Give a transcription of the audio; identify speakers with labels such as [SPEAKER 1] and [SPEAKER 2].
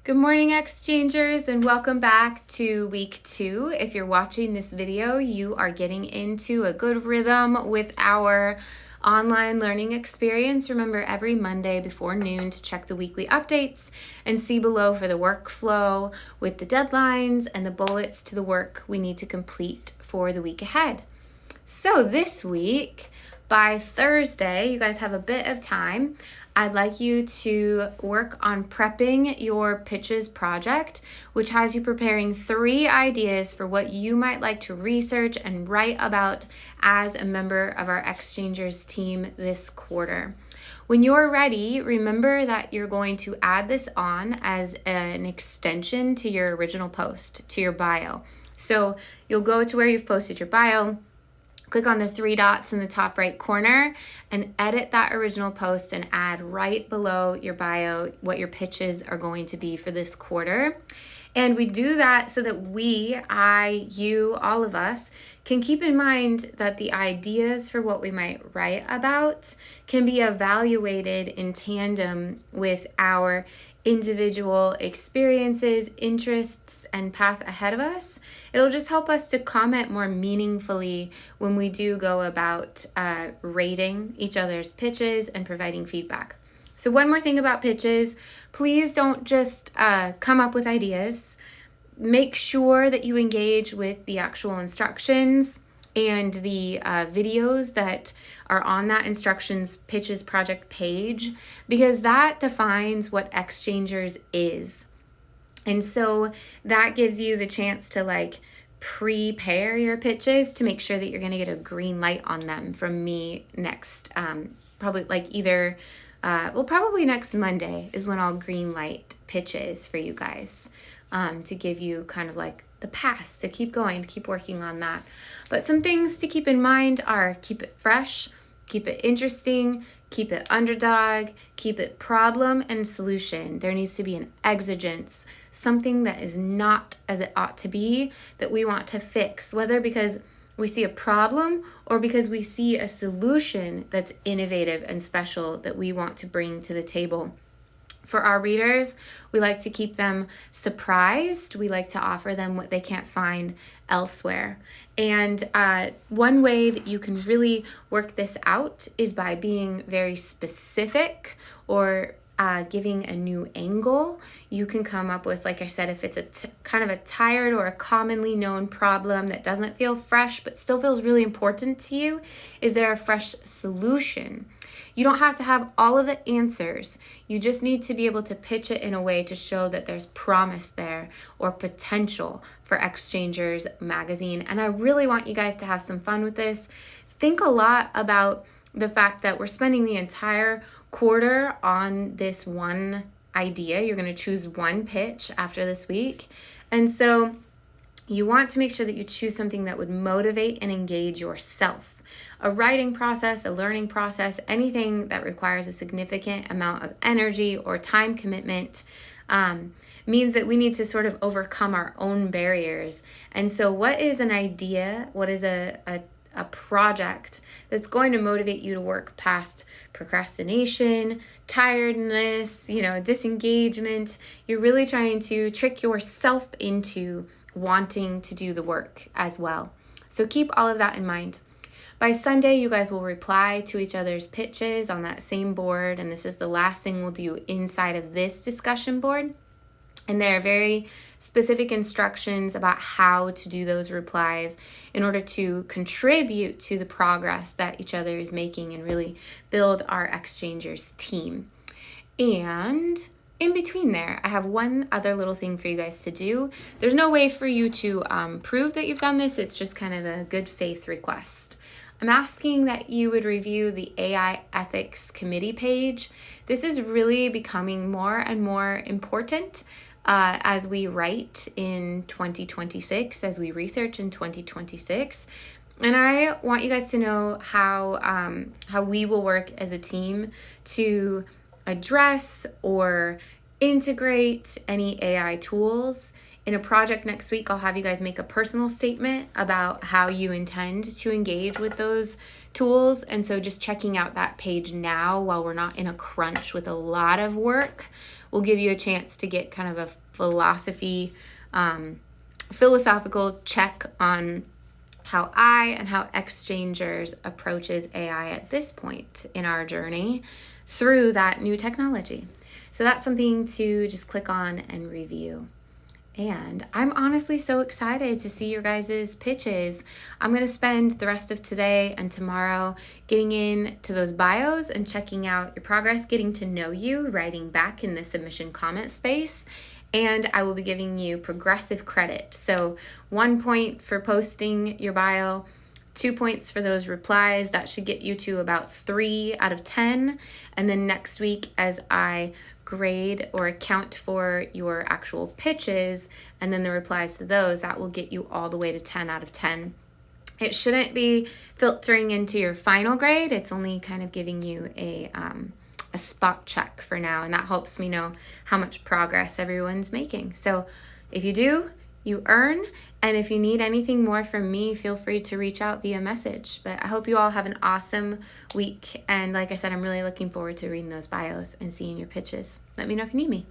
[SPEAKER 1] Good morning, Exchangers, and welcome back to week 2. If you're watching this video, you are getting into a good rhythm with our online learning experience. Remember, every Monday before noon to check the weekly updates and see below for the workflow with the deadlines and the bullets to the work we need to complete for the week ahead. So this week, by Thursday, you guys have a bit of time. I'd like you to work on prepping your pitches project, which has you preparing 3 ideas for what you might like to research and write about as a member of our Exchangers team this quarter. When you're ready, remember that you're going to add this on as an extension to your original post, to your bio. So you'll go to where you've posted your bio, click on the 3 dots in the top right corner and edit that original post and add right below your bio what your pitches are going to be for this quarter. And we do that so that you, all of us, can keep in mind that the ideas for what we might write about can be evaluated in tandem with our individual experiences, interests, and path ahead of us. It'll just help us to comment more meaningfully when we do go about rating each other's pitches and providing feedback. So one more thing about pitches, please don't just come up with ideas. Make sure that you engage with the actual instructions and the videos that are on that instructions pitches project page, because that defines what Exchangers is. And so that gives you the chance to prepare your pitches to make sure that you're going to get a green light on them from me next, probably next Monday is when I'll green light pitches for you guys, to give you kind of like the pass to keep going, to keep working on that. But some things to keep in mind are keep it fresh, keep it interesting, keep it underdog, keep it problem and solution. There needs to be an exigence, something that is not as it ought to be that we want to fix, whether because we see a problem or because we see a solution that's innovative and special that we want to bring to the table. For our readers, we like to keep them surprised. We like to offer them what they can't find elsewhere. And one way that you can really work this out is by being very specific or giving a new angle. You can come up with, like I said, if it's kind of a tired or a commonly known problem that doesn't feel fresh but still feels really important to you, is there a fresh solution? You don't have to have all of the answers. You just need to be able to pitch it in a way to show that there's promise there or potential for Exchangers magazine. And I really want you guys to have some fun with this. Think a lot about the fact that we're spending the entire quarter on this one idea. You're going to choose one pitch after this week. And so you want to make sure that you choose something that would motivate and engage yourself. A writing process, a learning process, anything that requires a significant amount of energy or time commitment means that we need to sort of overcome our own barriers. And so what is an idea? What is a project that's going to motivate you to work past procrastination, tiredness, disengagement? You're really trying to trick yourself into wanting to do the work as well. So keep all of that in mind. By Sunday, you guys will reply to each other's pitches on that same board, and this is the last thing we'll do inside of this discussion board. And there are very specific instructions about how to do those replies in order to contribute to the progress that each other is making and really build our Exchangers team. And in between there, I have one other little thing for you guys to do. There's no way for you to prove that you've done this. It's just kind of a good faith request. I'm asking that you would review the AI Ethics Committee page. This is really becoming more and more important as we write in 2026, as we research in 2026. And I want you guys to know how we will work as a team to address or integrate any AI tools. In a project next week, I'll have you guys make a personal statement about how you intend to engage with those tools. And so just checking out that page now while we're not in a crunch with a lot of work will give you a chance to get kind of a philosophical check on how I and how Exchangers approaches AI at this point in our journey through that new technology. So that's something to just click on and review. And I'm honestly so excited to see your guys' pitches. I'm going to spend the rest of today and tomorrow getting into those bios and checking out your progress, getting to know you, writing back in the submission comment space. And I will be giving you progressive credit. So 1 point for posting your bio, 2 points for those replies. That should get you to about 3 out of 10. And then next week, as I grade or account for your actual pitches and then the replies to those, that will get you all the way to 10 out of 10. It shouldn't be filtering into your final grade. It's only kind of giving you a spot check for now, and that helps me know how much progress everyone's making. So if you do, you earn. And if you need anything more from me, feel free to reach out via message. But I hope you all have an awesome week. And like I said, I'm really looking forward to reading those bios and seeing your pitches. Let me know if you need me.